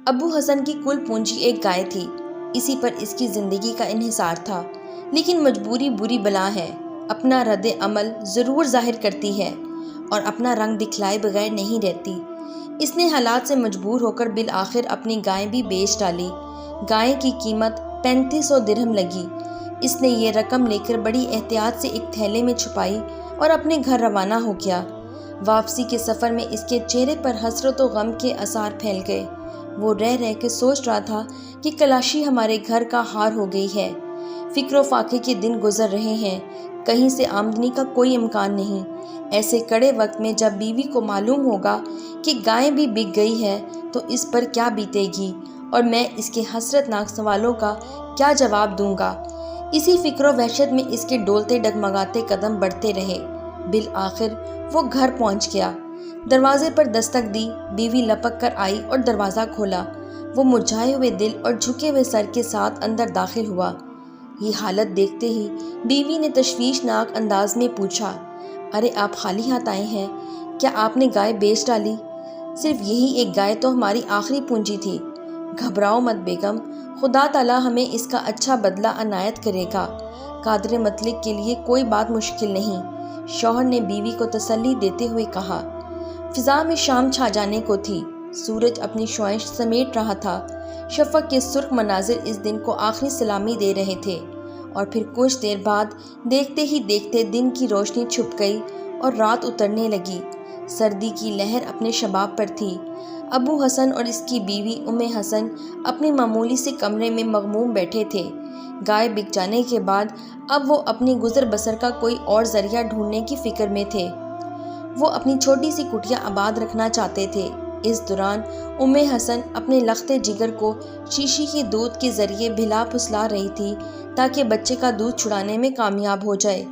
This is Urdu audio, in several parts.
ابو حسن کی کل پونجی ایک گائے تھی، اسی پر اس کی زندگی کا انحصار تھا۔ لیکن مجبوری بری بلا ہے، اپنا رد عمل ضرور ظاہر کرتی ہے اور اپنا رنگ دکھلائے بغیر نہیں رہتی۔ اس نے حالات سے مجبور ہو کر بالآخر اپنی گائے بھی بیچ ڈالی۔ گائے کی قیمت 3500 درہم لگی۔ اس نے یہ رقم لے کر بڑی احتیاط سے ایک تھیلے میں چھپائی اور اپنے گھر روانہ ہو گیا۔ واپسی کے سفر میں اس کے چہرے پر حسرت و غم کے آثار پھیل گئے۔ وہ رہ رہ کے سوچ رہا تھا کہ کلاشی ہمارے گھر کا ہار ہو گئی ہے۔ فکر و فاقے کے دن گزر رہے ہیں، کہیں سے آمدنی کا کوئی امکان نہیں۔ ایسے کڑے وقت میں جب بیوی کو معلوم ہوگا کہ گائے بھی بک گئی ہے تو اس پر کیا بیتے گی، اور میں اس کے حسرت ناک سوالوں کا کیا جواب دوں گا۔ اسی فکر و وحشت میں اس کے ڈولتے ڈگمگاتے قدم بڑھتے رہے۔ بالآخر وہ گھر پہنچ گیا۔ دروازے پر دستک دی، بیوی لپک کر آئی اور دروازہ کھولا۔ وہ مرجھائے ہوئے دل اور جھکے ہوئے سر کے ساتھ اندر داخل ہوا۔ یہ حالت دیکھتے ہی بیوی نے تشویشناک انداز میں پوچھا، ارے آپ خالی ہاتھ آئے ہیں؟ کیا آپ نے گائے بیچ ڈالی؟ صرف یہی ایک گائے تو ہماری آخری پونجی تھی۔ گھبراؤ مت بیگم، خدا تعالیٰ ہمیں اس کا اچھا بدلہ عنایت کرے گا۔ قادر مطلق کے لیے کوئی بات مشکل نہیں، شوہر نے بیوی کو تسلی دیتے ہوئے کہا۔ فضا میں شام چھا جانے کو تھی، سورج اپنی شعاع سمیٹ رہا تھا۔ شفق کے سرخ مناظر اس دن کو آخری سلامی دے رہے تھے، اور پھر کچھ دیر بعد دیکھتے ہی دیکھتے دن کی روشنی چھپ گئی اور رات اترنے لگی۔ سردی کی لہر اپنے شباب پر تھی۔ ابو حسن اور اس کی بیوی ام حسن اپنے معمولی سے کمرے میں مغموم بیٹھے تھے۔ گائے بک جانے کے بعد اب وہ اپنی گزر بسر کا کوئی اور ذریعہ ڈھونڈنے کی فکر میں تھے۔ وہ اپنی چھوٹی سی کٹیا آباد رکھنا چاہتے تھے۔ اس دوران ام حسن اپنے لخت جگر کو شیشی کے دودھ کے ذریعے بھلا پھسلا رہی تھی تاکہ بچے کا دودھ چھڑانے میں کامیاب ہو جائے۔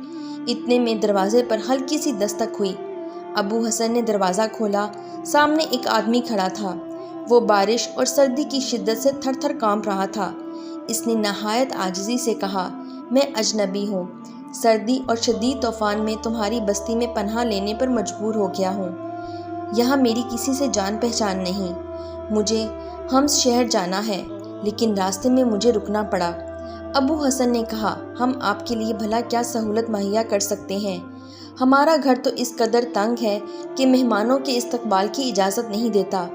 اتنے میں دروازے پر ہلکی سی دستک ہوئی۔ ابو حسن نے دروازہ کھولا۔ سامنے ایک آدمی کھڑا تھا۔ وہ بارش اور سردی کی شدت سے تھر تھر کانپ رہا تھا۔ اس نے نہایت عاجزی سے کہا، میں اجنبی ہوں، سردی اور شدید طوفان میں تمہاری بستی میں پناہ لینے پر مجبور ہو گیا ہوں۔ یہاں میری کسی سے جان پہچان نہیں۔ مجھے حمص شہر جانا ہے، لیکن راستے میں مجھے رکنا پڑا۔ ابو حسن نے کہا، ہم آپ کے لیے بھلا کیا سہولت مہیا کر سکتے ہیں؟ ہمارا گھر تو اس قدر تنگ ہے کہ مہمانوں کے استقبال کی اجازت نہیں دیتا۔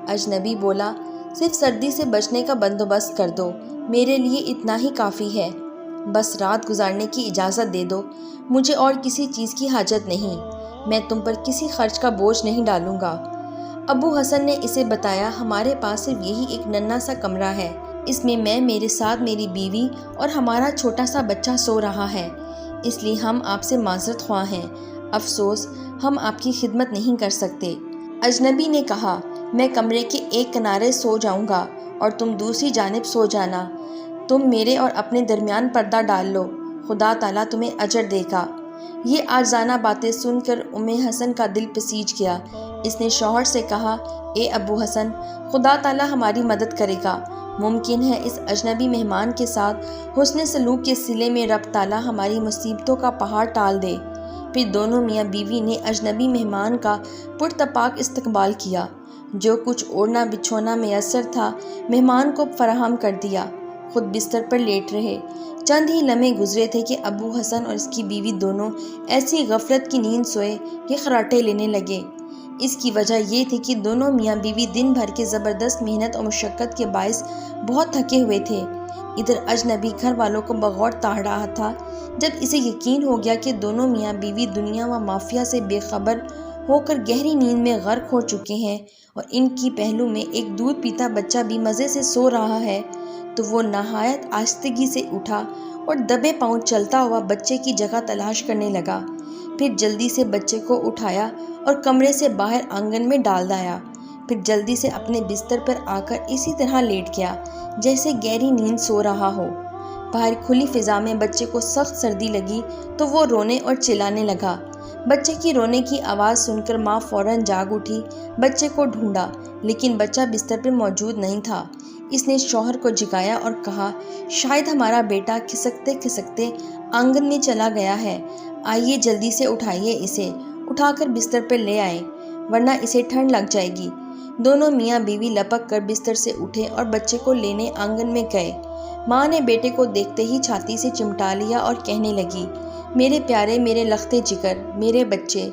اجنبی بولا، صرف سردی سے بچنے کا بندوبست کر دو، میرے لیے اتنا ہی کافی ہے۔ بس رات گزارنے کی اجازت دے دو، مجھے اور کسی چیز کی حاجت نہیں۔ میں تم پر کسی خرچ کا بوجھ نہیں ڈالوں گا۔ ابو حسن نے اسے بتایا، ہمارے پاس صرف یہی ایک ننھا سا کمرہ ہے، اس میں میرے ساتھ میری بیوی اور ہمارا چھوٹا سا بچہ سو رہا ہے، اس لیے ہم آپ سے معذرت خواہ ہیں۔ افسوس، ہم آپ کی خدمت نہیں کر سکتے۔ اجنبی نے کہا، میں کمرے کے ایک کنارے سو جاؤں گا اور تم دوسری جانب سو جانا۔ تم میرے اور اپنے درمیان پردہ ڈال لو، خدا تعالیٰ تمہیں اجر دے گا۔ یہ عاجزانہ باتیں سن کر ام حسن کا دل پسیج گیا۔ اس نے شوہر سے کہا، اے ابو حسن، خدا تعالیٰ ہماری مدد کرے گا۔ ممکن ہے اس اجنبی مہمان کے ساتھ حسن سلوک کے صلے میں رب تعالیٰ ہماری مصیبتوں کا پہاڑ ٹال دے۔ پھر دونوں میاں بیوی نے اجنبی مہمان کا پرتپاک استقبال کیا۔ جو کچھ اوڑھنا بچھونا میسر تھا مہمان کو فراہم کر دیا، خود بستر پر لیٹ رہے۔ چند ہی لمحے گزرے تھے کہ ابو حسن اور اس کی بیوی دونوں ایسی غفلت کی نیند سوئے کہ خراٹے لینے لگے۔ اس کی وجہ یہ تھی کہ دونوں میاں بیوی دن بھر کے زبردست محنت اور مشقت کے باعث بہت تھکے ہوئے تھے۔ ادھر اجنبی گھر والوں کو بغور تاڑ رہا تھا۔ جب اسے یقین ہو گیا کہ دونوں میاں بیوی دنیا و مافیہ سے بے خبر ہو کر گہری نیند میں غرق ہو چکے ہیں اور ان کی پہلو میں ایک دودھ پیتا بچہ بھی مزے سے سو رہا ہے، تو وہ نہایت آہستگی سے اٹھا اور دبے پاؤں چلتا ہوا بچے کی جگہ تلاش کرنے لگا۔ پھر جلدی سے بچے کو اٹھایا اور کمرے سے باہر آنگن میں ڈال دایا۔ پھر جلدی سے اپنے بستر پر آ کر اسی طرح لیٹ گیا جیسے گہری نیند سو رہا ہو۔ باہر کھلی فضا میں بچے کو سخت سردی لگی تو وہ رونے اور چلانے لگا۔ بچے کی رونے کی آواز سن کر ماں فوراً جاگ اٹھی، بچے کو ڈھونڈا، لیکن بچہ بستر پر موجود نہیں تھا۔ اس نے شوہر کو جگایا اور کہا، شاید ہمارا بیٹا کھسکتے کھسکتے آنگن میں چلا گیا ہے، آئیے جلدی سے اٹھائیے، اسے اٹھا کر بستر پر لے آئیں، ورنہ اسے ٹھنڈ لگ جائے گی۔ دونوں میاں بیوی لپک کر بستر سے اٹھے اور بچے کو لینے آنگن میں گئے۔ ماں نے بیٹے کو دیکھتے ہی چھاتی سے چمٹا لیا اور کہنے لگی، میرے پیارے، میرے لختے جگر، میرے بچے،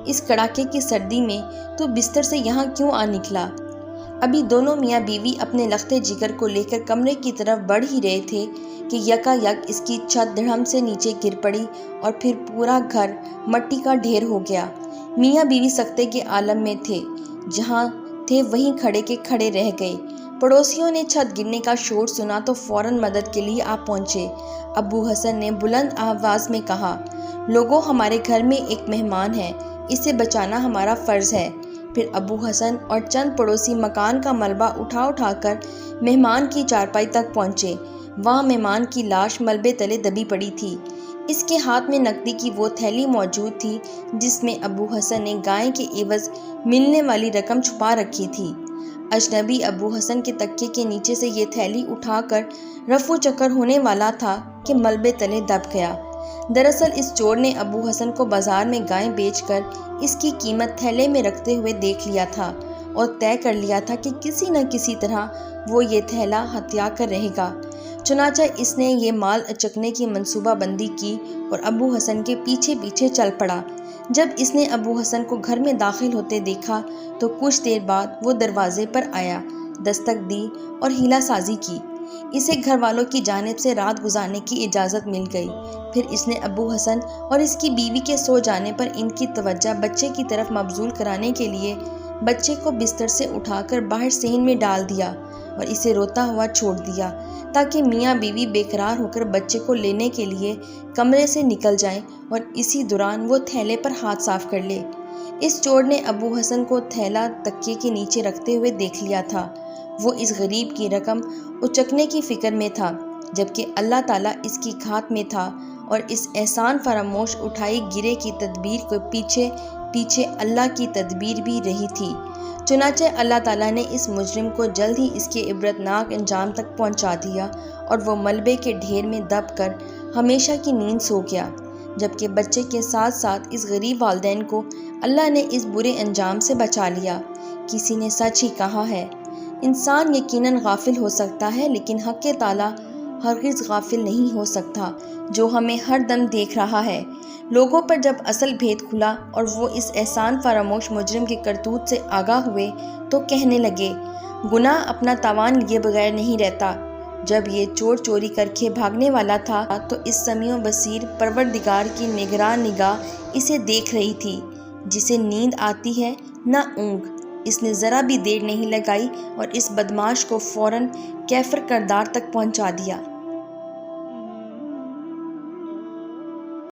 اس کڑاکے کی سردی میں تو بستر سے یہاں کیوں آ نکلا؟ ابھی دونوں میاں بیوی اپنے لختے جگر کو لے کر کمرے کی طرف بڑھ ہی رہے تھے کہ یکا یک اس کی چھت دھڑم سے نیچے گر پڑی اور پھر پورا گھر مٹی کا ڈھیر ہو گیا۔ میاں بیوی سکتے کے عالم میں تھے، جہاں تھے وہیں کھڑے کے کھڑے رہ گئے۔ پڑوسیوں نے چھت گرنے کا شور سنا تو فوراً مدد کے لیے آ پہنچے۔ ابو حسن نے بلند آواز میں کہا، لوگوں، ہمارے گھر میں ایک مہمان ہے، اسے بچانا ہمارا فرض ہے۔ پھر ابو حسن اور چند پڑوسی مکان کا ملبہ اٹھا کر مہمان کی چارپائی تک پہنچے۔ وہاں مہمان کی لاش ملبے تلے دبی پڑی تھی۔ اس کے ہاتھ میں نقدی کی وہ تھیلی موجود تھی جس میں ابو حسن نے گائے کے عوض ملنے والی رقم چھپا رکھی تھی۔ اجنبی ابو حسن کے تکیے کے نیچے سے یہ تھیلی اٹھا کر رفو چکر ہونے والا تھا کہ ملبے تلے دب گیا۔ دراصل اس چور نے ابو حسن کو بازار میں گائے بیچ کر اس کی قیمت تھیلے میں رکھتے ہوئے دیکھ لیا تھا اور طے کر لیا تھا کہ کسی نہ کسی طرح وہ یہ تھیلا ہتھیا کر رہے گا۔ چنانچہ اس نے یہ مال اچکنے کی منصوبہ بندی کی اور ابو حسن کے پیچھے پیچھے چل پڑا۔ جب اس نے ابو حسن کو گھر میں داخل ہوتے دیکھا تو کچھ دیر بعد وہ دروازے پر آیا، دستک دی اور ہیلا سازی کی۔ اسے گھر والوں کی جانب سے رات گزارنے کی اجازت مل گئی۔ پھر اس نے ابو حسن اور اس کی بیوی کے سو جانے پر ان کی توجہ بچے کی طرف مبذول کرانے کے لیے بچے کو بستر سے اٹھا کر باہر صحن میں ڈال دیا اور اسے روتا ہوا چھوڑ دیا تاکہ میاں بیوی بے قرار ہو کر بچے کو لینے کے لیے کمرے سے نکل جائیں اور اسی دوران وہ تھیلے پر ہاتھ صاف کر لے۔ اس چور نے ابو حسن کو تھیلا تکیے کے نیچے رکھتے ہوئے دیکھ لیا تھا۔ وہ اس غریب کی رقم اچکنے کی فکر میں تھا، جبکہ اللہ تعالیٰ اس کی گھات میں تھا اور اس احسان فراموش اٹھائی گرے کی تدبیر کے پیچھے پیچھے اللہ کی تدبیر بھی رہی تھی۔ چنانچہ اللہ تعالیٰ نے اس مجرم کو جلد ہی اس کے عبرتناک انجام تک پہنچا دیا اور وہ ملبے کے ڈھیر میں دب کر ہمیشہ کی نیند سو گیا، جبکہ بچے کے ساتھ ساتھ اس غریب والدین کو اللہ نے اس برے انجام سے بچا لیا۔ کسی نے سچ ہی کہا ہے، انسان یقیناً غافل ہو سکتا ہے لیکن حق تعالیٰ ہرگز غافل نہیں ہو سکتا، جو ہمیں ہر دم دیکھ رہا ہے۔ لوگوں پر جب اصل بھید کھلا اور وہ اس احسان فراموش مجرم کے کرتوت سے آگاہ ہوئے تو کہنے لگے، گناہ اپنا تاوان لیے بغیر نہیں رہتا۔ جب یہ چور چوری کر کے بھاگنے والا تھا تو اس سمیع و بصیر پروردگار کی نگراں نگاہ اسے دیکھ رہی تھی۔ جسے نیند آتی ہے نہ اونگ، اس نے ذرا بھی دیر نہیں لگائی اور اس بدماش کو فوراً کیفر کردار تک پہنچا دیا۔